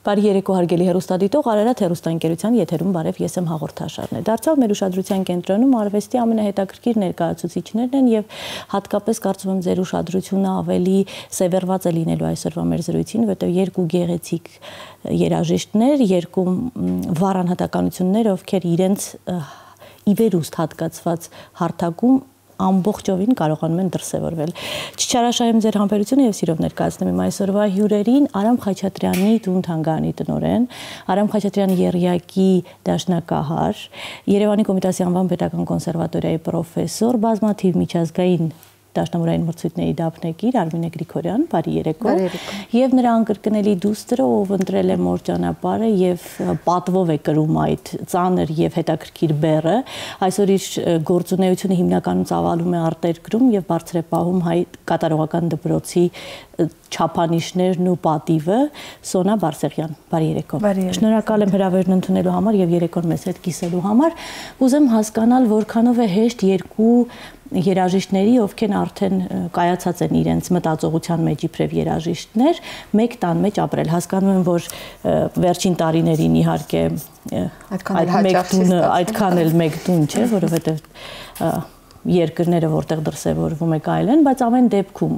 Բարի երեկո հարգելի հեռուստադիտող, Արարատ հեռուստաընկերության եթերում բարև, ես եմ հաղորդաշարն է։ Դարձյալ մեր ուշադրության կենտրոնում արվեստի ամենահետաքրքիր ներկայացուցիչներն են եւ հատկապես կարծում եմ ձեր ուշադրությունը ավելի սևեռված է լինելու այսօրվա մեր զրույցին, որտեղ երկու գեղեցիկ երաժիշտներ, երկու վառ անհատականություններ, ովքեր իրենց իվերուստ հատկացված հարթակում ամբողջովին կարողանում են դրսևորվել։ Չչարաշահեմ ձեր համբերությունը եւ սիրով ներկայացնում եմ այսօրվա հյուրերին Արամ Խաչատրյանի տուն-թանգարանի տնօրեն, Արամ Խաչատրյանի եռյակի դաշնակահար, Երևանի Կոմիտասի անվան պետական կոնսերվատորիայի պրոֆեսոր, բազմաթիվ միջազգային դաշնամուրային մրցույթների դափնեկիր Արմինե Գրիգորյան, բարի երեկո։ Եվ նրա անկրկնելի դուստրը, ով ընտրել է մոր ճանապարհը եւ պատվով է կրում այդ ծանր եւ հետաքրքիր բեռը, այսօր իր գործունեությունը հիմնականում ծավալում է արտերկրում եւ բարձր է պահում հայ կատարողական դպրոցի չափանիշներն ու պատիվը, Սոնա Բարսեղյան, բարի երեկո։ Շնորհակալ եմ հրավերն ընդունելու համար եւ երեկոն մեզ հետ կիսելու համար։ Ուզեմ հասկանալ, որքանով է հեշտ երկու երաժիշտների, ովքեր արդեն կայացած են իրենց մտածողության մեջ իբրև երաժիշտներ, մեկ տան մեջ ապրել։ Հասկանում եմ, որ վերջին տարիներին իհարկե այդքան էլ մեկ տուն չէ, որովհետև երկրները, որտեղ դրսևորվում է կայել են, բայց ամեն դեպքում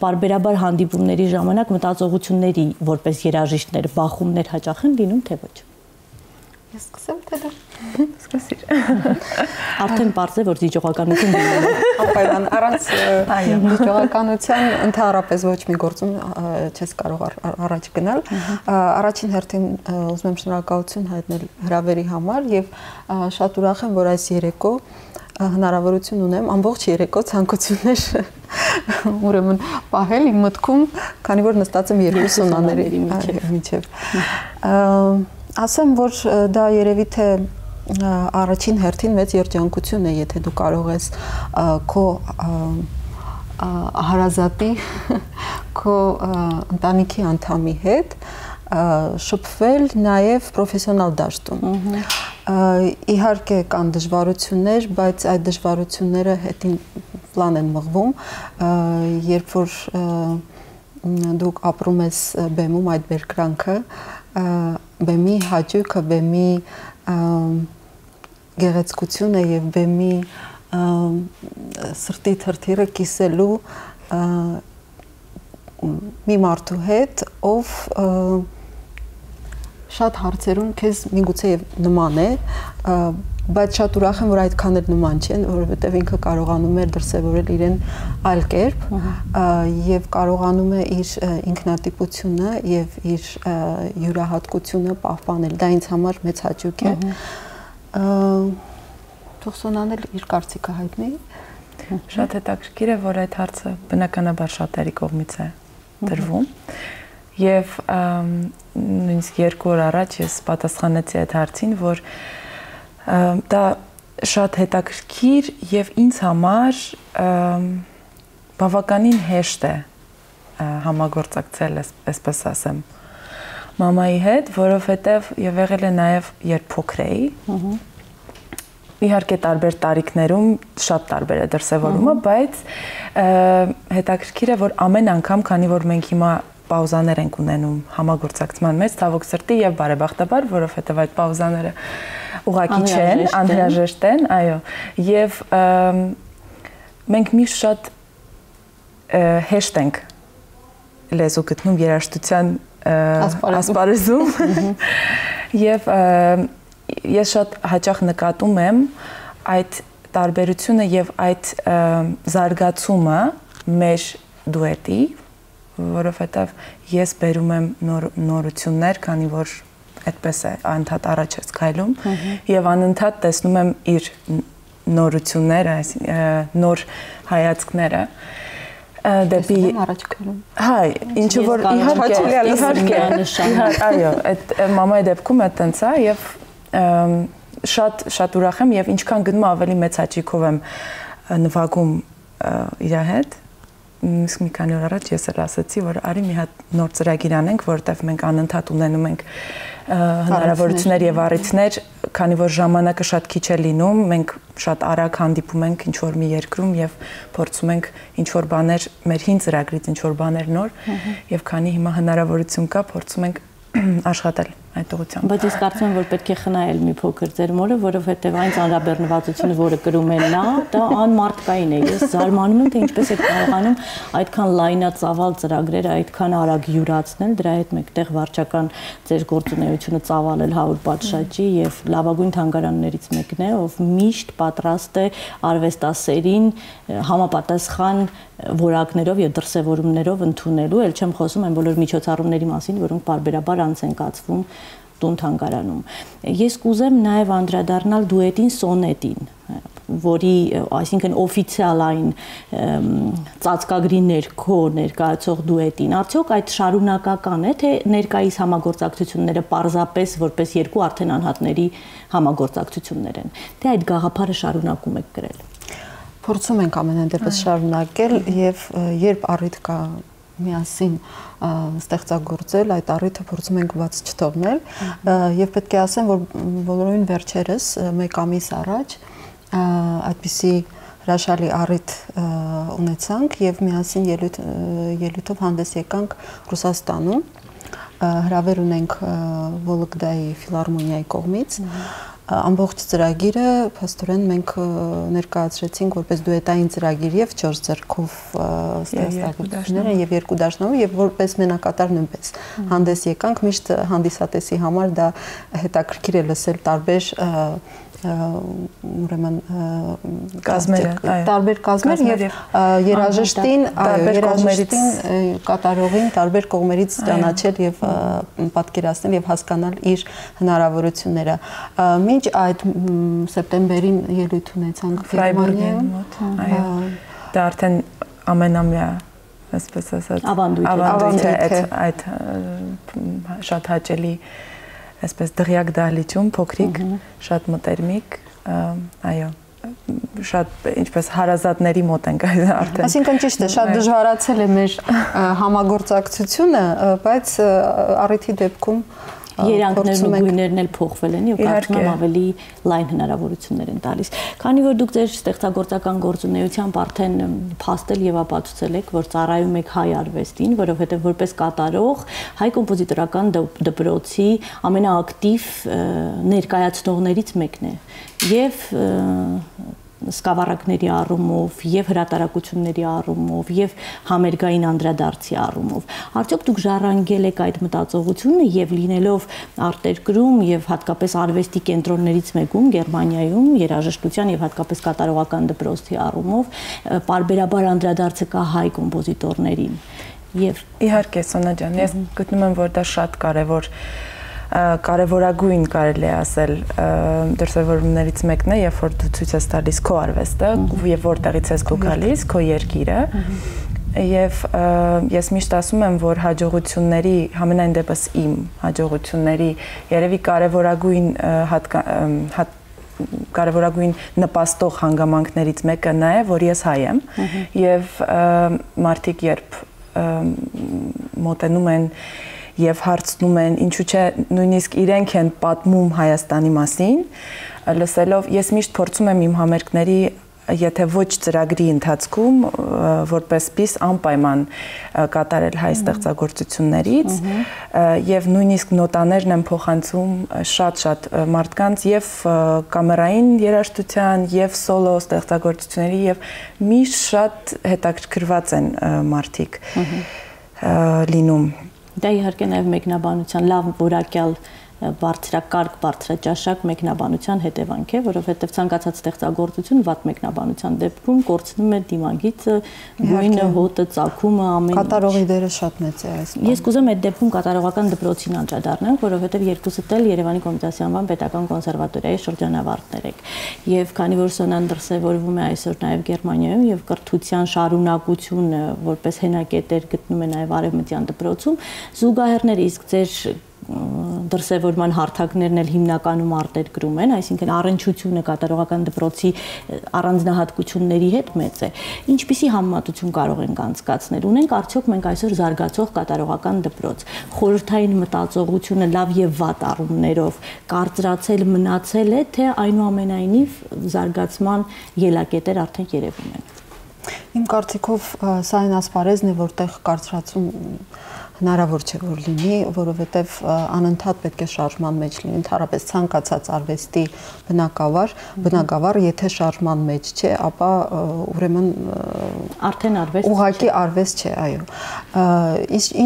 պարբերաբար հանդիպումների ժամանակ մտածողությունների որպես երաժիշտներ բախումներ հաճախ են լինում, թե ոչ։ Ես սկսեմ, թե դու սկսիր։ Արդեն պարզ է, որ դիջողականություն լինում է։ Ապայլան, առանց դիջողականության ընդհանրապես ոչ մի գործում չես կարող առաջ գնալ։ Առաջին հերթին ուզում եմ շնորհակալություն հայտնել հրավերի համար եւ շատ ուրախ եմ, որ այս երեկո հնարավորություն ունեմ ամբողջ երեկո ցանկություններ ուրեմն պահել իմ մտքում, քանի որ նստած եմ երկու սոնաների միջև։ Ասեմ, որ դա երևի թե առաջին հերթին մեծ երջանկություն է, եթե դու կարող ես քո հարազատի, քո ընտանիքի անդամի հետ շփվել նաև պրոֆեսիոնալ դաշտում։ Իհարկե կան դժվարություններ, բայց այդ դժվարությունները հետին պլան են մղվում, երբ որ դուք ապրում ես բեմում այդ բերկրանքը, բեմի հաճույքը, բեմի գեղեցկությունը եւ բեմի սրտի թրթիռը կիսելու մի մարդու հետ, ով շատ հարցերում քեզ միգուցե եւ նման է, բայց շատ ուրախ եմ, որ այդքան էլ նման չեն, որովհետեւ ինքը կարողանում է դրսևորել իրեն այլ կերպ եւ կարողանում է իր ինքնատիպությունը եւ իր յուրահատկությունը պահպանել։ Դա ինձ համար մեծ հաճույք է։ Թող Սոնան էլ իր կարծիքը հայտնի։ Շատ հետաքրքիր է, որ այդ հարցը բնականաբար շատերի կողմից է դրվում։ Եվ նույնիսկ 2 օր առաջ ես պատասխանեցի այդ հարցին, որ դա շատ հետաքրքիր եւ ինձ համար բավականին հեշտ է համագործակցել, այսպես ասեմ, մամայի հետ, որովհետեւ եւ եղել է նաեւ երբ փոքր էի։ Իհարկե տարբեր տարիքներում շատ տարբեր է դրսևորումը, բայց հետաքրքիր է, որ ամեն անգամ, քանի որ մենք հիմա պաուզաներ ենք ունենում համագործակցման մեջ, ցավոք սրտի եւ բարեբախտաբար, որովհետեւ այդ պաուզաները ուղղակի չեն, անհրաժեշտ են, այո, եւ մենք միշտ շատ հեշտ ենք լեզու գտնում երաժշտության ասպարեզում եւ ես շատ հաճախ նկատում եմ այդ տարբերությունը եւ այդ զարգացումը մեր դուետի, որովհետեւ ես բերում եմ նորություններ, քանի որ այդպես է, անընդհատ առաջ ես քայլում եւ անընդհատ տեսնում եմ իր նորությունները, նոր հայացքները դեպի առաջ քայլում։ Հա, ինչը որ իհարկե, այո, այդ մամայի դեպքում է տենց է եւ շատ ուրախ եմ եւ ինչքան գնում ավելի մեծ հաճույքով եմ նվագում իր հետ։ Իսկ մի քանի օր առաջ ես էլ ասացի, որ արի մի հատ նոր ծրագիր անենք, որտեղ մենք անընդհատ ունենում ենք հնարավորություններ եւ առիթներ, քանի որ ժամանակը շատ քիչ է լինում, մենք շատ արագ հանդիպում ենք ինչ որ մի երկրում եւ փորձում ենք ինչ որ բաներ մեր հին ծրագրից ինչ որ բաներ նոր եւ քանի հիմա հնարավորություն կա, փորձում ենք աշխատել այդ ուղղությամբ։ Բայց ես կարծում եմ, որ պետք է խնայել մի փոքր ձեր մորը, որովհետև այն ծանրաբեռնվածությունը, որը կրում է նա, դա անմարդկային է։ Ես զարմանում եմ, թե ինչպես է կարողանում այդքան լայնածավալ ծրագրերը այդքան արագ յուրացնել, դրա հետ մեկտեղ վարչական ձեր գործունեությունը ծավալել 100 պատշաճի եւ լավագույն թանգարաններից մեկն է, ով միշտ պատրաստ է արվեստասերին համապատասխան որակներով եւ դրսեւորումներով ընդունելու, ել չեմ խոսում այն բոլոր միջոցառումների մասին, որոնք բարբերաբար անց են կացվում տուն թանգարանում։ Ես կուզեմ նաեւ անդրադառնալ դուետին Սոնետին, որի, այսինքն օֆիցիալ այն ծածկագրի ներքո ներկայացող դուետին, արդյոք այդ շարունակական է, թե ներկայիս համագործակցությունները պարզապես որպես երկու արդեն անհատների համագործակցություններ են, թե այդ գաղափարը շարունակում եք գրել։ Փորձում ենք ամենայն դեպս շարունակել եւ երբ առիթ կա միասին ստեղծագործել, այդ առիթը փորձում ենք բաց չթողնել եւ պետք է ասեմ, որ բոլորովին վերջերս մեկ ամիս առաջ այդպիսի հրաշալի առիթ ունեցանք եւ միասին ելույթով հանդես եկանք Ռուսաստանում, հրավեր ունենք Վոլոգդայի ֆիլհարմոնիայի կողմից։ Ամբողջ ծրագիրը փաստորեն մենք ներկայացրեցինք որպես դուետային ծրագիր եւ 4 ձեռքով ստեղծագործությունները եւ 2 դաշնամուրով եւ որպես մենակատար նույնպես հանդես եկանք, միշտ հանդիսատեսի համար դա հետաքրքիր է լսել տարբեր ուրեմն տարբեր կազմեր եւ երաժշտին կատարողին տարբեր կողմերից ճանաչել եւ պատկերացնել եւ հասկանալ իր հնարավորությունները։ Մինչ այդ սեպտեմբերին ելույթ ունեցանք Ֆրայբուրգում, դա արդեն ամենամյա այսպես ասած ավանդույթ է այդ շատ հաճելի այսպես դղյակ դահլիճում փոքրիկ, շատ մտերմիկ, այո, շատ ինչպես հարազատների մոտ ենք արդեն։ Այսինքն ճիշտ է, շատ դժվարացել է մեր համագործակցությունը, բայց առիթի դեպքում երանգներն ու գույներն էլ փոխվել են եւ կարծում եմ ավելի լայն հնարավորություններ են տալիս։ Քանի որ դուք ձեր ստեղծագործական գործունեությամբ արդեն փաստել եւ ապացուցել եք, որ ծառայում եք հայ արվեստին, որովհետեւ որպես կատարող հայ կոմպոզիտորական դպրոցի ամենաակտիվ ներկայացնողներից մեկն է եւ սկավառակների առումով եւ հրատարակությունների առումով եւ համերգային անդրադարձի առումով արդյոք դուք ժառանգել եք այդ մտածողությունը եւ լինելով արտերկրում եւ հատկապես արվեստի կենտրոններից մեկում Գերմանիայում երաժշտության եւ հատկապես կատարողական դպրոցի առումով պարբերաբար անդրադարձը կա հայ կոմպոզիտորներին եւ իհարկե Սոնա ջան, ես գտնում եմ, որ դա շատ կարևորագույն կարելի է ասել դրսևորումներից մեկն է, երբ որ դու ցույց ես տալիս քո արվեստը եւ որտեղից ես դու գալիս, քո երկիրը։ Եվ ես միշտ ասում եմ, որ հաջողությունների, համենայն դեպս իմ հաջողությունների երևի կարևորագույն նպաստող հանգամանքներից մեկը նա է, որ ես հայ եմ եւ մարդիկ երբ մոտենում են եւ հարցնում են, ինչու՞ չէ նույնիսկ իրենք են պատմում Հայաստանի մասին, լսելով ես միշտ փորձում եմ իմ համերգների, եթե ոչ ծրագրի ընթացքում որպես պիս անպայման կատարել հայ ստեղծագործություններից եւ նույնիսկ նոտաներն են փոխանցում շատ մարդկանց եւ կամերային երաժշտության եւ սոլո ստեղծագործությունների եւ միշտ շատ հետաքրքրված են մարդիկ լինում։ Դա իհարկե նաև մեկնաբանության լավ որակյալ բարձրակարգ, բարձրաճաշակ մեկնաբանության հետևանք է, որովհետև ցանկացած ստեղծագործություն վատ մեկնաբանության դեպքում կորցնում է դիմագիծը, գույնը, հոտը, ծագումը, ամեն ինչ։ Կատարողի դերը շատ մեծ է այս բանը։ Ես կուզեմ այդ դեպքում կատարողական դպրոցին անդրադառնանք, որովհետև երկուսդ էլ Երևանի Կոմիտասի անվան պետական կոնսերվատորիայի շրջանավարտներ եք։ Եվ քանի որ Սոնան դրսևորվում է այսօր նաև Գերմանիայում եւ կրթության շարունակությունը որպես հենակետեր գտնում է նաև Արևմտյան դպրոցում, զուգահեռներ իսկ ձեր դրսևորման հարթակներն էլ հիմնականում արտերկրում են, այսինքն առնչությունը կատարողական դպրոցի առանձնահատկությունների հետ մեծ է։ Ինչպիսի համեմատություն կարող ենք անցկացնել։ Ունենք արդյոք մենք այսօր զարգացող կատարողական դպրոց։ Խորհրդային մտածողությունը լավ եւ վատ առումներով կարծրացել մնացել է, թե այնուամենայնիվ զարգացման ելակետեր արդեն երևում են։ Իմ կարծիքով սա այն ասպարեզն է, որտեղ կարծրացում հնարավոր չէ որ լինի, որովհետև անընդհատ պետք է շարժման մեջ լինի, ընդհանրապես ցանկացած արվեստի բնակավար, եթե շարժման մեջ չէ, ապա ուրեմն արդեն արվեստ ուղղակի արվեստ չէ, այո։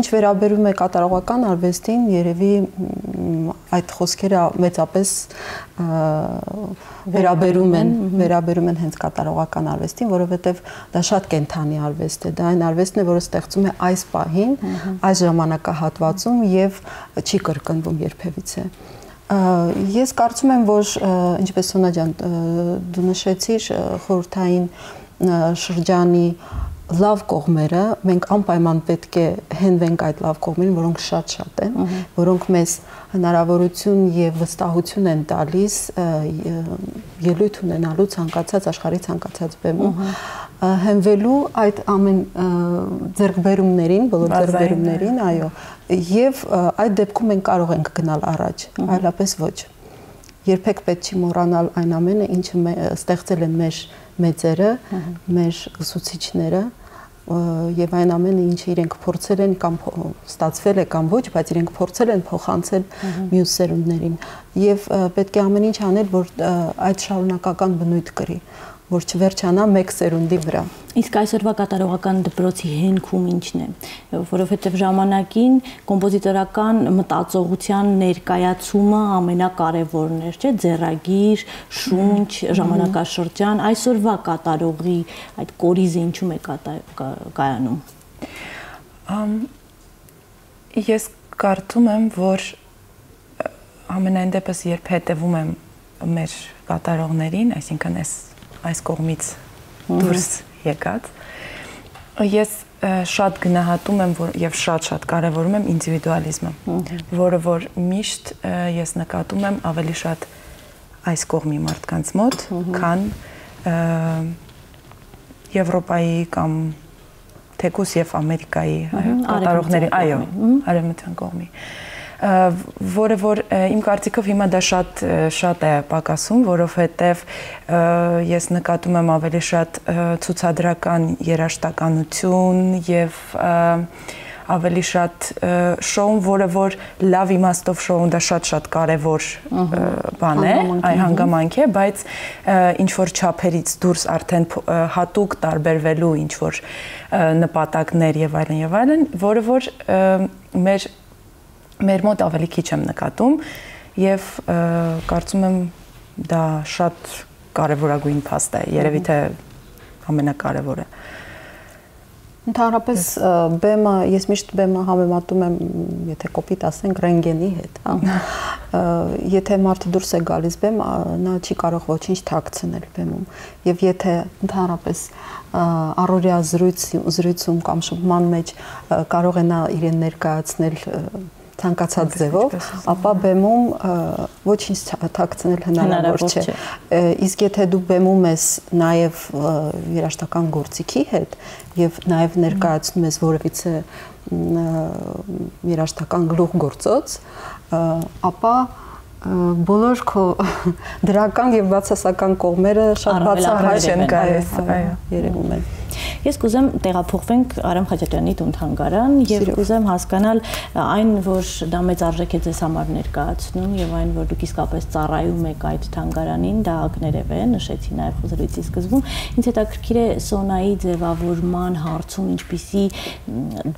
Ինչ վերաբերում է կատարողական արվեստին, երևի այդ խոսքերը մեծապես վերաբերում են հենց կատարողական արվեստին, որովհետև դա շատ կենթանի արվեստ է, դա այն արվեստն է, որը ստեղծում է այս պահին, այս ժամանակահատվածում եւ չի կրկնվում երբևիցե։ Ես կարծում եմ, որ ինչպես Սոնա ջան դու նշեցիր, խորհրդային շրջանի լավ կողմերը, մենք անպայման պետք է հենվենք այդ լավ կողմերին, որոնք շատ են, որոնք մեզ հնարավորություն եւ վստահություն են տալիս ելույթ ունենալու ցանկացած աշխարհի ցանկացած բեմում հենվելու այդ ամեն ձեռքբերումներին, բոլոր ձեռքբերումներին, այո, եւ այդ դեպքում մենք կարող ենք գնալ առաջ, այլապես ոչ։ Երբեք պետք չի մոռանալ այն ամենը, ինչը ստեղծել են մեր մեծերը, մեր ուսուցիչները եւ այն ամենը, ինչը իրենք փորձել են կամ ստացվել է կամ ոչ, բայց իրենք փորձել են փոխանցել մյուս սերունդներին եւ պետք է ամեն ինչ անել, որ այդ շարունակական բնույթ կրի, որ չվերջանա մեկ սերունդի վրա։ Իսկ այսօրվա կատարողական դպրոցի հենքում ինչն է, որովհետև ժամանակին կոմպոզիտորական մտածողության ներկայացումը ամենակարևորն էր, չէ՞, ձեռագիր, շունչ, ժամանակաշրջան, այսօրվա կատարողի այդ կորիզը ինչու՞մ է կայանում։ Ես կարծում եմ, որ ամենայն դեպս երբ հետևում եմ մեր կատարողներին, այսինքն այս կողմից դուրս եկած, ես շատ գնահատում եմ եւ շատ կարևորում եմ ինդիվիդուալիզմը, որը որ միշտ ես նկատում եմ ավելի շատ այս կողմի մարդկանց մոտ, քան Եվրոպայի կամ թեկուզ եւ Ամերիկայի կատարողների, այո, արևմտյան կողմի, որը որ իմ կարծիքով հիմա դա շատ է պակասում, որովհետև ես նկատում եմ ավելի շատ ցուցադրական երաժշտականություն եւ ավելի շատ շոուն, որը որ լավ իմաստով շոուն դա շատ կարևոր բան է, այ հանգամանք է, բայց ինչ որ չափերից դուրս արդեն հատուկ տարբերվելու ինչ որ նպատակներ եւ այլն, որը որ մեր մոտ ավելի քիչ եմ նկատում եւ կարծում եմ դա շատ կարևորագույն փաստ է, երևի թե ամենակարևորը։ Ընդհանրապես բեմը, ես միշտ բեմը համեմատում եմ, եթե կոպիտ ասենք, ռենտգենի հետ, եթե մարդը դուրս է գալիս բեմ, նա չի կարող ոչինչ թաքցնել բեմում, եւ եթե ընդհանրապես առօրյա զրույցում կամ շփման մեջ կարող է նա իրեն ներկայացնել ցանկացած ձևով, ապա բեմում ոչինչ թաքցնել հնարավոր չէ։ Իսկ եթե դու բեմում ես նաև երաժշտական գործիքի հետ եւ նաև ներկայացնում ես որևիցե երաժշտական գլուխ գործոց, ապա բոլոր քո դրական եւ բացասական կողմերը շատ բացահայտ են գալիս, այո, երևում են։ Ես կուզեմ տեղափոխվենք Արամ Խաչատրյանի տուն-թանգարան եւ կուզեմ հասկանալ այն, որ դա մեծ արժեք է ձեզ համար ներկայացնում եւ այն, որ դուք իսկապես ծառայում եք այդ թանգարանին, դա ակներև է, նշեցի նաեւ խոզրույցի սկզբում։ Ինձ հետաքրքիր է Սոնայի ձևավորման հարցում ինչպիսի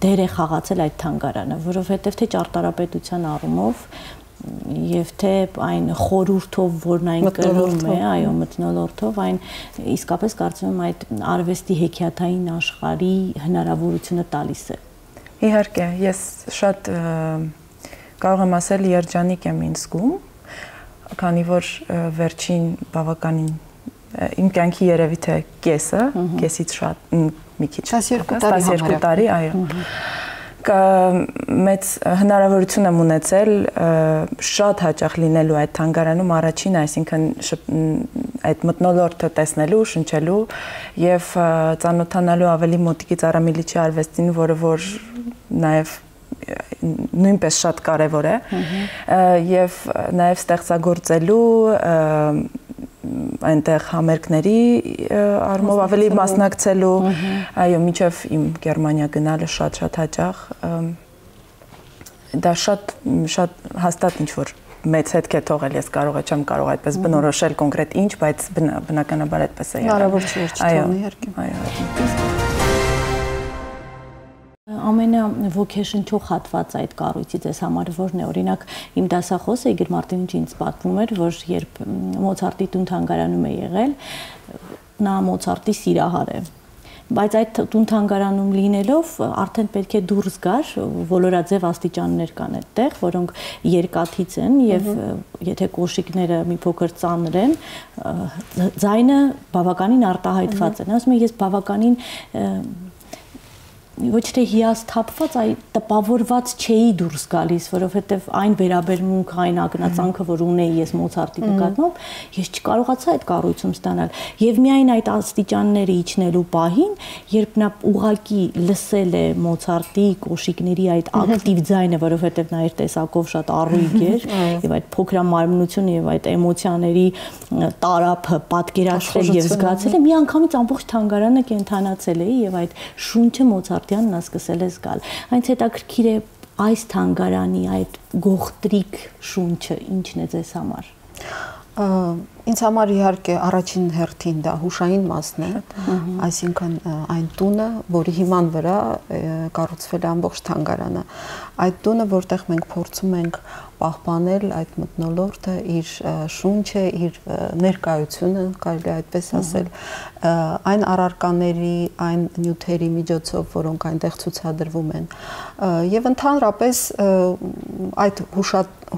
դեր է խաղացել այդ թանգարանը, որովհետեւ թե ճարտարապետության առումով եւ թե այն խորհուրդով, որն այն կրում է, այո, մթնոլորտով, այն իսկապես կարծում եմ այդ արվեստի հեքիաթային աշխարհի հնարավորությունը տալիս է։ Իհարկե, ես շատ կարող եմ ասել երջանիկ եմ ինձ զգում, քանի որ վերջին բավականին իմ կյանքի երևի թե կեսից շատ մի քիչ 12 տարի, այո։ Մեծ հնարավորություն եմ ունեցել շատ հաճախ լինելու այդ թանգարանում առաջին, այսինքն այդ մթնոլորտը տեսնելու, շնչելու եւ ծանոթանալու ավելի մոտիկից Արամ Իլիչի արվեստին, որը որ նաեւ նույնպես շատ կարեւոր է եւ նաեւ ստեղծագործելու այնտեղ համերգների առումով ավելի մասնակցելու, այո, միջև իմ Գերմանիա գնալը շատ հաճախ դա շատ հաստատ ինչ որ մեծ հետք է թողել, ես չեմ կարող այդպես բնորոշել կոնկրետ ինչ, բայց բնականաբար այդպես է եղել։ Հնարավոր չէ չթողնի իհարկե։ Այո, ամենաոգեշնչող հատվածը այդ կառույցի ձեզ համար որն է, օրինակ իմ դասախոսը Իգոր Մարտինովիչը ինձ պատմում էր, որ երբ Մոցարտի տուն-թանգարանում է եղել, նա Մոցարտի սիրահար է, բայց այդ տուն-թանգարանում լինելով արդեն պետք է դուրս գար, ոլորաձև աստիճաններ կան այդտեղ, որոնք երկաթից են եւ եթե կոշիկները մի փոքր ծանր են, ձայնը բավականին արտահայտված է։ Ասում եմ, ես բավականին ոչ թե հիասթափված, այլ տպավորված չէի դուրս գալիս, որովհետև այն վերաբերմունք, այն ակնածանքը, որ ունեի ես Մոցարտի նկատմամբ, ես չկարողացա այդ կառույցում ստանալ։ Եվ միայն այդ աստիճանները իջնելու պահին, երբ նա ուղղակի լսել է Մոցարտի կոշիկների այդ ակտիվ ձայնը, որովհետև նա իր տեսակով շատ առույգ էր, եւ այդ փոքրամարմնությունը եւ այդ էմոցիաների տարափը պատկերացրել եւ զգացել է, մի անգամից ամբողջ թանգարանը կենթանացել է եւ այդ շունչը Մոցարտյանն նա սկսել է զգալ։ Այնց հետաքրքիր է այս թանգարանի այդ գողտրիկ շունչը ինչն է ձեզ համար։ Ինձ համար իհարկե առաջին հերթին դա հուշային մասն է, այսինքն այն տունը, որի հիման վրա կառուցվել է ամբողջ թանգարանը, այդ տունը, որտեղ մենք փորձում ենք պահպանել այդ մթնոլորտը, իր շունչը, իր ներկայությունը, կարելի է այդպես ասել, այն առարկաների, այն նյութերի միջոցով, որոնք այնտեղ ցուցադրվում են, եւ ընդհանրապես այդ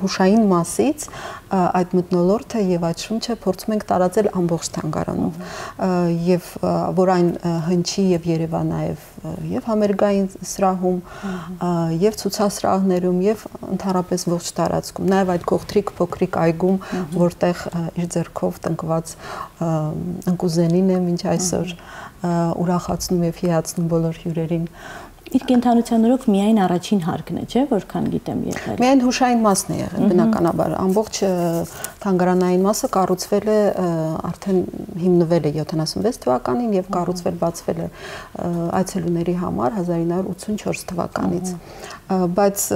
հուշային մասից այդ մթնոլորտը եւ այդ շունչը փորձում ենք տարածել ամբողջ թանգարանով եւ որ այն հնչի եւ Երևա նաեւ եւ համերգային սրահում եւ ցուցասրահներում եւ ընդհանրապես ողջ տարածքում նաեւ այդ գողտրիկ փոքրիկ այգում որտեղ իր ձեռքով տնկված ընկուզենին է մինչ այսօր ուրախացնում եւ հիացնում բոլոր հյուրերին Իր կենթանության օրոք միայն առաջին հարկն է, չէ՞, որքան գիտեմ եղել։ Միայն հուշային մասն է եղել, բնականաբար։ Ամբողջ թանգարանային մասը կառուցվել է արդեն հիմնվել է 76 թվականին եւ կառուցվել բացվել է այցելուների համար 1984 թվականից։ Բայց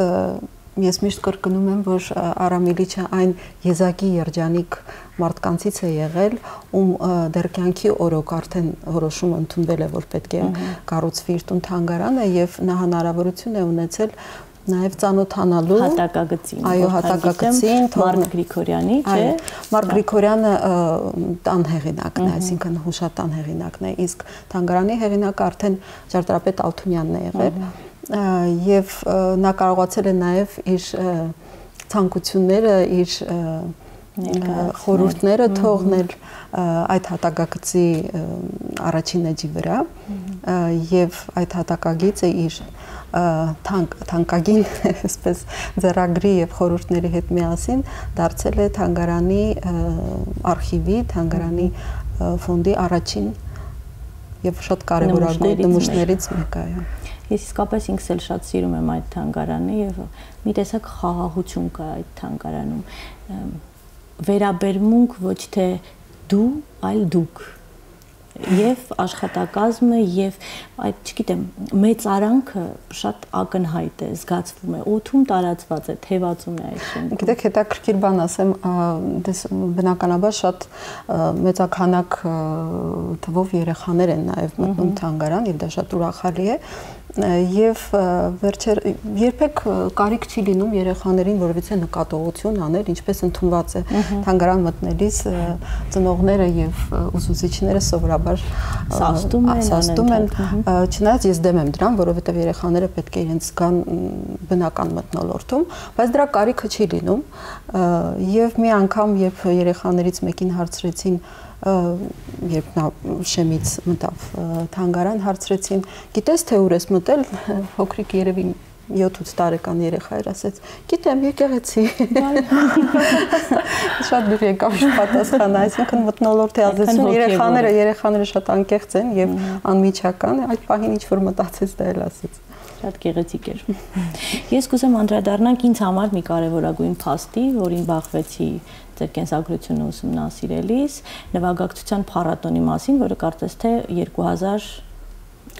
ես միշտ կրկնում եմ, որ Արամ Իլիչը այն եզակի երջանիկ մարդկանցից է եղել, ում դեռ կյանքի օրոք արդեն որոշումը ընդունվել է, որ պետք է կառուցվի իր տուն-թանգարանը եւ նա հնարավորություն է ունեցել նաև ծանոթանալու հատակագծին, այո, հատակագծին, Մարկ Գրիգորյանի, չէ՞։ Մարկ Գրիգորյանը տան հեղինակն է, այսինքն հուշատան հեղինակն է, իսկ թանգարանի հեղինակը արդեն ճարտարապետ Ալթունյանն է եղել։ Եվ նա կարողացել է նաև իր ցանկությունները, իր խորհուրդները թողնել այդ հատակագծի առաջին էջի վրա եւ այդ հատակագիծը իր թանկագին այսպես ձեռագրի եւ խորհուրդների հետ միասին դարձել է թանգարանի արխիվի, թանգարանի ֆոնդի առաջին եւ շատ կարեւորագույն նմուշներից մեկը է։ Ես իսկապես ինքս էլ շատ սիրում եմ այդ թանգարանը եւ մի տեսակ խաղաղություն կա այդ թանգարանում վերաբերմունք ոչ թե դու, այլ դուք եւ աշխատակազմը եւ այդ, չգիտեմ, մեծ արանքը շատ ակնհայտ է, զգացվում է, օդում տարածված է, թևածում է այդ շենքում։ Գիտեք, հետաքրքիր բան ասեմ, բնականաբար շատ մեծաքանակ թվով երեխաներ են նաեւ մտնում թանգարան եւ դա շատ ուրախալի է եւ երբեք կարիք չի լինում երեխաներին որովհետեւ նկատողություն անել, ինչպես ընդունված է թանգարան մտնելիս ծնողները եւ ուսուցիչները սովորաբար սաստում են, չնայած ես դեմ եմ դրան, որովհետեւ երեխաները պետք է իրենց զգան բնական մթնոլորտում, բայց դրա կարիքը չի լինում եւ մի անգամ երբ երեխաներից մեկին հարցրեցին երբ նա շեմից մտավ թանգարան հարցրեցին գիտես թե ուր ես մտել փոքրիկ երևի 7-8 տարեկան երեխա էր ասեց գիտեմ եկեղեցի շատ դուր եկավ պատասխանը այսինքն մթնոլորտի ազդեցություն երեխաները շատ անկեղծ են եւ անմիջական այդ պահին ինչ որ մտածեց դա էլ ասեց շատ գեղեցիկ էր ես կուզեմ անդրադառնանք ինձ համար մի կարևորագույն փաստի որին բախվեցի ձեր կենսագրությունը ուսումնասիրելիս նվագակցության փառատոնի մասին որը կարծես թե 2000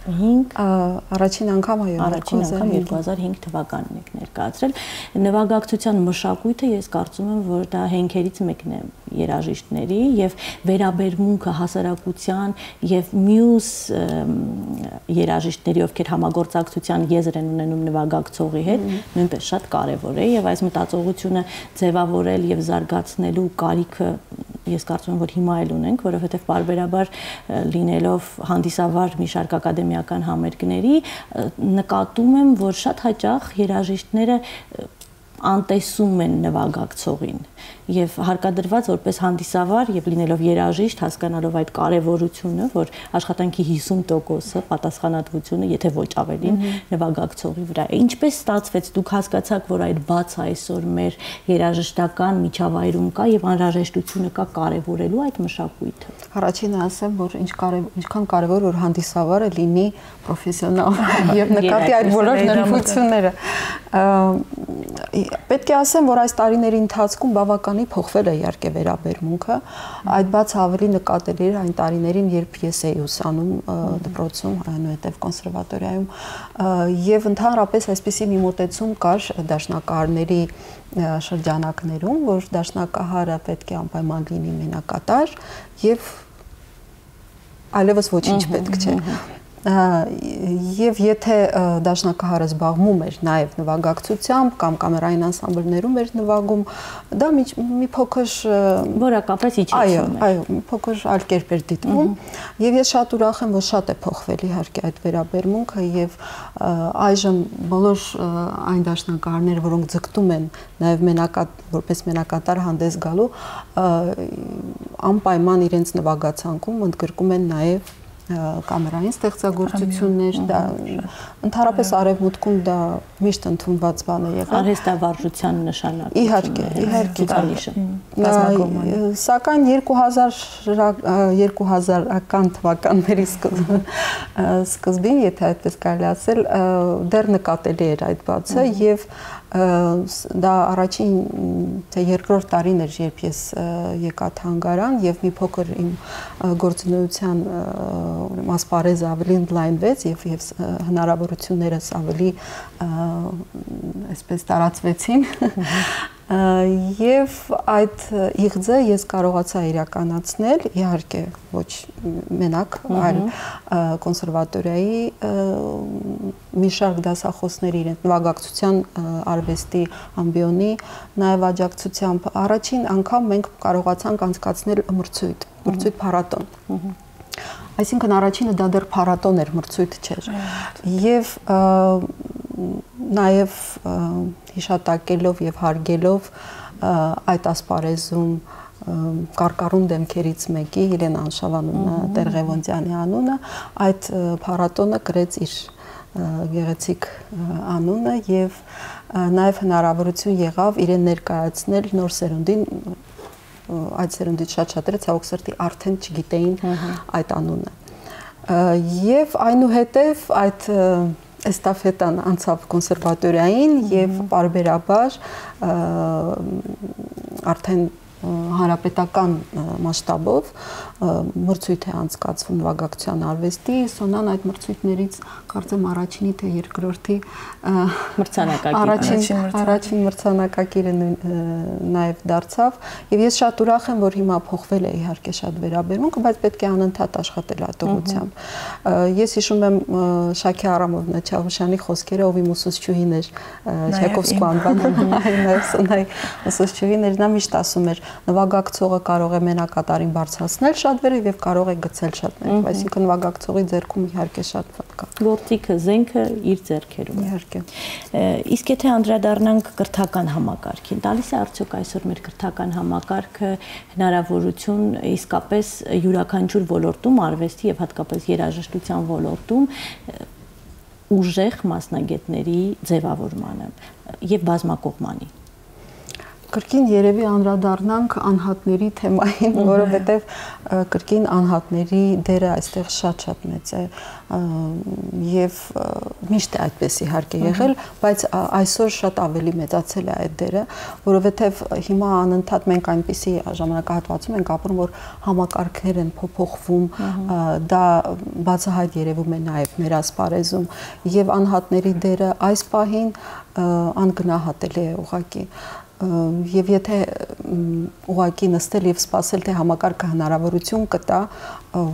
Առաջին անգամ այո, առաջին անգամ 2005 թվականին եք ներկայացրել։ Նվագակցության մշակույթը ես կարծում եմ, որ դա հենքերից մեկն է երաժիշտների եւ վերաբերմունքը հասարակության եւ մյուս երաժիշտների, ովքեր համագործակցության եզր են ունենում նվագակցողի հետ, նույնպես շատ կարեւոր է եւ այս մտածողությունը ձևավորել եւ զարգացնելու կարիքը ես կարծում եմ, որ հիմա էլ ունենք, որովհետեւ բարբերաբար լինելով հանդիսավար մի շարք ակադեմիական համերգների, նկատում եմ, որ շատ հաճախ երաժիշտները անտեսում են նվագակցողին եւ հարկադրված որպես հանդիսավար եւ լինելով երաժիշտ հասկանալով այդ կարեւորությունը, որ աշխատանքի 50%-ը պատասխանատվությունը, եթե ոչ ավելին, նվագակցողի վրա է։ Ինչպես ստացվեց, դուք հասկացաք, որ այդ բացը այսօր մեր երաժշտական միջավայրում կա եւ անհրաժեշտությունը կա կարեւորելու այդ մշակույթը։ Առաջինը ասեմ, որ ինչքան կարևոր որ հանդիսավարը լինի պրոֆեսիոնալ եւ նկատի այդ բոլոր նորությունները։ Պետք է ասեմ, որ այս տարիների ընթացքում բավականին փոխվել է իհարկե վերաբերմունքը, այդ բաց ավելի նկատելի էր այն տարիներին, երբ ես էի ուսանում դպրոցում, այնուհետև կոնսերվատորիայում, եւ ընդհանրապես այսպիսի մի մոտեցում կար դաշնակահարների շրջանակներում, որ դաշնակահարը պետք է անպայման լինի մենակատար եւ այլևս ոչինչ պետք չէ։ Եվ եթե դաշնակահարը զբաղվում էր նաև նվագակցությամբ կամ կամերային անսամբլներում էր նվագում, դա մի փոքր որակապես իջեցում էր։ Այո, մի փոքր այլ կերպ էր դիտվում, եւ ես շատ ուրախ եմ, որ շատ է փոխվել իհարկե այդ վերաբերմունքը եւ այժմ բոլոր այն դաշնակահարները, որոնք ձգտում են նաև որպես մենակատար հանդես գալու, անպայման իրենց նվագացանկում ընդգրկում են նաև կամերային ստեղծագործություններ, դա ընդհանրապես արևմուտքում դա միշտ ընդունված բան է եղել։ Արհեստավարժության նշանակություն։ Իհարկե, սակայն 2000-ական թվականների սկզբին, եթե այդպես կարելի ասել, դեռ նկատելի էր այդ բացը եւ դա առաջին թե երկրորդ տարին էր, երբ ես եկա թանգարան եւ մի փոքր իմ գործունեության ասպարեզը ավելի ընդլայնվեց եւ հնարավորություններս ավելի այսպես տարածվեցին եւ այդ իղձը ես կարողացա իրականացնել, իհարկե ոչ մենակ, այլ կոնսերվատորիայի մի շարք դասախոսների իրենց նվագակցության արվեստի ամբիոնի նաև աջակցությամբ առաջին անգամ մենք կարողացանք անցկացնել մրցույթ փառատոն։ Այսինքն առաջինը դա դեռ փառատոն էր, մրցույթ չէր։ Եվ նաև հիշատակելով եւ հարգելով այդ ասպարեզում կարկառուն դեմքերից մեկի Ելենա Անշավանունը Տեր-Ղևոնդյանի անունը, այդ փառատոնը կրեց իր գեղեցիկ անունը եւ նաև հնարավորություն եղավ իրեն ներկայացնել նոր սերունդին, այդ սերունդից շատ-շատերը ցավոք սրտի արդեն չգիտեին այդ անունը։ Եվ այնուհետև այդ էստաֆետան անցավ կոնսերվատորիային եւ պարբերաբար արդեն հանրապետական մասշտաբով մրցույթ է անցկացվում նվագակցության արվեստի, Սոնան այդ մրցույթներից կարծեմ առաջինի թե երկրորդի առաջին մրցանակակիրը նաև դարձավ եւ ես շատ ուրախ եմ, որ հիմա փոխվել է իհարկե շատ վերաբերմունքը, բայց պետք է անընդհատ աշխատել հատողությամբ։ Ես հիշում եմ Շաքե Արամովնա Չավուշյանի խոսքերը, ով իմ ուսուցչուհին էր Չայկովսկու անվանում, նաև Սոնայի ուսուցչուհին էր, նա միշտ ասում էր նվագակցողը կարող է մենակատարին բարձրացնել շատ վերև եւ կարող է գցել շատ վերև, այսինքն նվագակցողի ձեռքում իհարկե շատ բան կա։ Գործիքը, զենքը իր ձեռքերում է։ Իհարկե։ Իսկ եթե անդրադառնանք կրթական համակարգին, տալիս է արդյոք այսօր մեր կրթական համակարգը հնարավորություն իսկապես յուրաքանչյուր ոլորտում, արվեստի եւ հատկապես երաժշտության ոլորտում ուժեղ մասնագետների ձևավորմանը եւ բազմակողմանի։ Կրկին երևի անդրադառնանք անհատների թեմային, որովհետև կրկին անհատների դերը այստեղ շատ մեծ է եւ միշտ է այդպես իհարկե եղել, բայց այսօր շատ ավելի մեծացել է այդ դերը, որովհետև հիմա անընդհատ մենք այնպիսի ժամանակահատվածում ենք ապրում, որ համակարգներ են փոփոխվում, դա բացահայտ երևում է նաեւ մեր ասպարեզում եւ անհատների դերը այս պահին անգնահատելի է ուղղակի եւ եթե ուղղակի նստել եւ սպասել թե համակարգը հնարավորություն կտա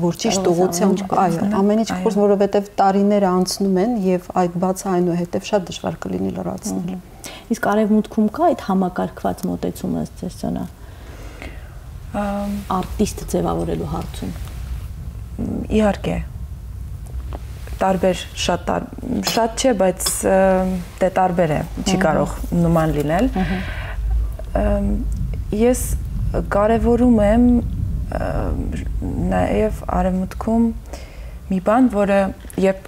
որ ճիշտ ուղղությամբ ամեն ինչ կորս որովհետեւ տարիները անցնում են եւ այդ բացը այնուհետեւ շատ դժվար կլինի լրացնել իսկ արևմուտքում կա այդ համակարգված մոտեցումը ծեսոնա արտիստ ձևավորելու հարցում իհարկե տարբեր շատ չէ բայց դե տարբեր է չի կարող նման լինել ես կարևորում եմ նաև արևմուտքում մի բան, որը երբ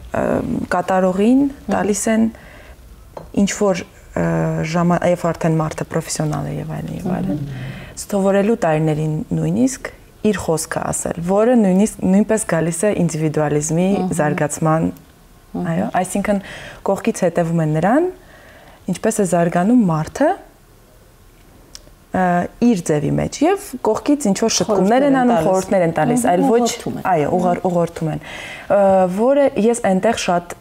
կատարողին տալիս են ինչ որ երբ արդեն մարդը պրոֆեսիոնալ է եւ այլն սովորելու տարիներին նույնիսկ իր խոսքը ասել, որը նույնպես գալիս է ինդիվիդուալիզմի զարգացման, այո, այսինքն կողքից հետևում են նրան, ինչպես է զարգանում մարդը իր ձևի մեջ եւ կողքից ինչ որ շտկումներ են անում, խորհուրդներ են տալիս, այլ ոչ, այո, ուղղորդում են, որը ես այնտեղ շատ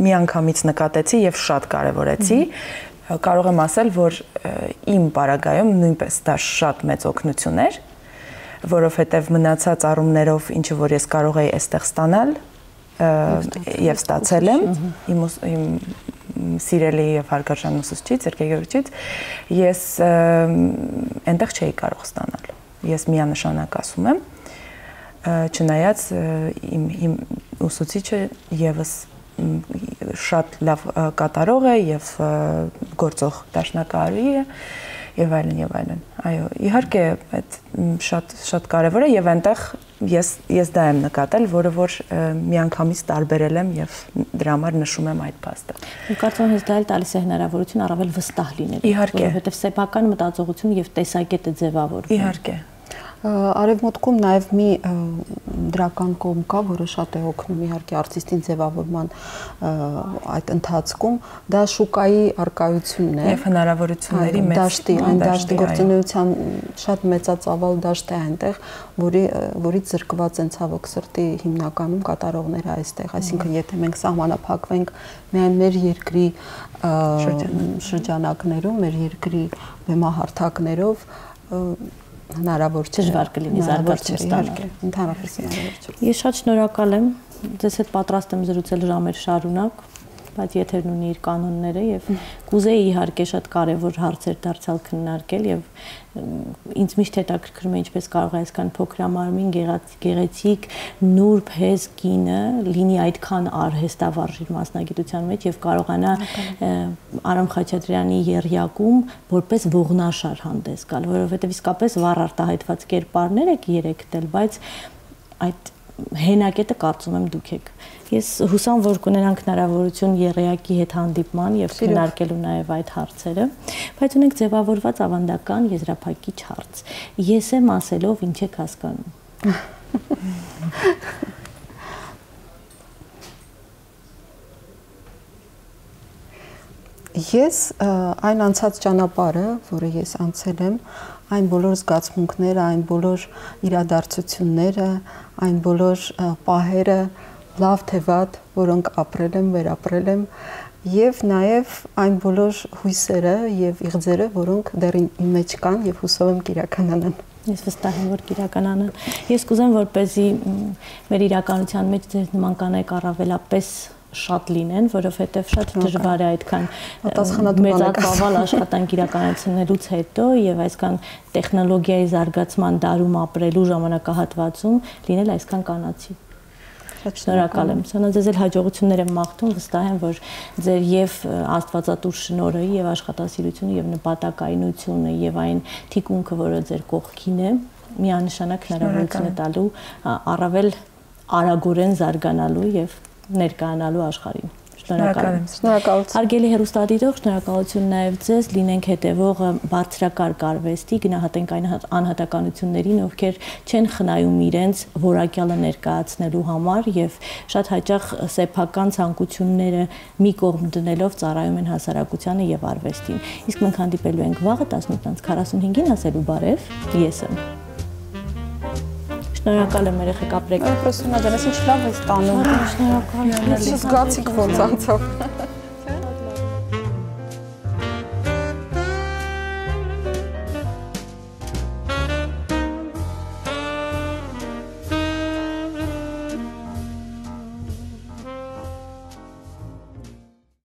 միանգամից նկատեցի եւ շատ կարեւորեցի, կարող եմ ասել, որ իմ պարագայում նույնպես դա շատ մեծ օգնություն էր, որովհետեւ մնացած առումներով ինչը որ ես կարող էի այստեղ ստանալ եւ ստացել եմ իմ սիրելի եւ հարգարժան ուսուցչից, երկրագործիչից, ես այնտեղ չէի կարող ստանալ։ Ես միանշանակ ասում եմ, չնայած իմ ուսուցիչը եւս շատ լավ կատարող է եւ գործող դաշնակահարի է եւ այլն։ Այո, իհարկե այդ շատ կարեւոր է եւ այնտեղ ես դա եմ նկատել, որը որ միանգամից տարբերել եմ եւ դրա համար նշում եմ այդ փաստը։ Ու կարծում եմ հենց դա էլ տալիս է հնարավորություն առավել վստահ լինել, որովհետեւ սեփական մտածողություն եւ տեսակետ է ձևավորվում։ Իհարկե։ Արևմուտքում նաև մի դրական կողմ կա, որը շատ է օգնում իհարկե արտիստին ձևավորման այդ ընթացքում, դա շուկայի առկայությունն է եւ հնարավորությունների մեծ դաշտի, այն դաշտի գործունեության շատ մեծածավալ դաշտ է այնտեղ, որից զրկված են ցավոք սրտի հիմնականում կատարողները այստեղ, այսինքն եթե մենք սահմանափակվենք միայն մեր երկրի շրջանակներում, մեր երկրի բեմահարթակներով հնարավոր չէ դժվար կլինի զարգացում ստանալ ընդհանրապես հնարավոր չէ Ես շատ շնորհակալ եմ ձեզ հետ պատրաստ եմ զրուցել ժամեր շարունակ բայց եթերն ունի իր կանոնները եւ կուզեի իհարկե շատ կարեւոր հարցեր դարձյալ քննարկել եւ ինձ միշտ հետաքրքրում է ինչպես կարող է այսքան փոքրամարմին գեղեցիկ նուրբ հեզ կինը լինի այդքան արհեստավարժ իր մասնագիտության մեջ եւ կարողանա Արամ Խաչատրյանի եռյակում որպես ողնաշար հանդես գալ որովհետեւ իսկապես վառ արտահայտված կերպարներ եք երեքտել բայց այդ հենակետը կարծում եմ դուք եք Ես հուսամ, որ կունենանք հնարավորություն եռյակի հետ հանդիպման եւ քննարկելու նաեւ այդ հարցերը, բայց ունենք ձևավորված ավանդական եզրափակիչ հարց։ Ես եմ ասելով ինչ եք հասկանում։ Ես այն անցած ճանապարհը, որը ես անցել եմ, այն բոլոր զգացմունքները, այն բոլոր իրադարձությունները, այն բոլոր պահերը լավ թե վատ, որոնք ապրել եմ, վերապրել եմ, եւ նաեւ այն բոլոր հույսերը եւ իղձերը, որոնք դեռ իմ մեջ կան եւ հուսով եմ կիրականանան։ Ես վստահ եմ, որ կիրականանան։ Ես կուզեմ, որպեսզի մեր իրականության մեջ ձեր նման կանայք առավելապես շատ լինեն, որովհետեւ շատ դժվար է այդքան մեծածավալ աշխատանք իրականացնելուց հետո եւ այսքան տեխնոլոգիայի զարգացման դարում ապրելու ժամանակահատվածում լինել այսքան կանացի։ Շնորհակալ եմ։ Սանա ձեզ էլ հաջողություններ եմ մաղթում, վստահ եմ, որ ձեր եւ Աստվածատուր շնորհը եւ աշխատասիրությունը եւ նպատակայնությունը եւ այն թիկունքը, որը ձեր կողքին է, միանշանակ հնարավորություն է տալու առավել արագորեն զարգանալու եւ ներկայանալու աշխարհին։ Շնորհակալ եմ։ Շնորհակալություն։ Հարգելի հեռուստադիտող, շնորհակալություն նաև ձեզ, լինենք հետևող բարձրակարգ արվեստի, գնահատենք այն անհատականություններին, ովքեր չեն խնայում իրենց որակյալը ներկայացնելու համար եւ շատ հաճախ սեփական ցանկությունները մի կողմ դնելով ծառայում են հասարակությանը եւ արվեստին։ Իսկ մենք հանդիպելու ենք վաղը 18:45-ին ասելու բարև, ես եմ։ Շնորհակալ եմ երեխեք ապրեք։ Պրոստոնա դրանից ինչ լավ է ստանում։ Շնորհակալ եմ։ Ես զգացիք ոնց անցավ։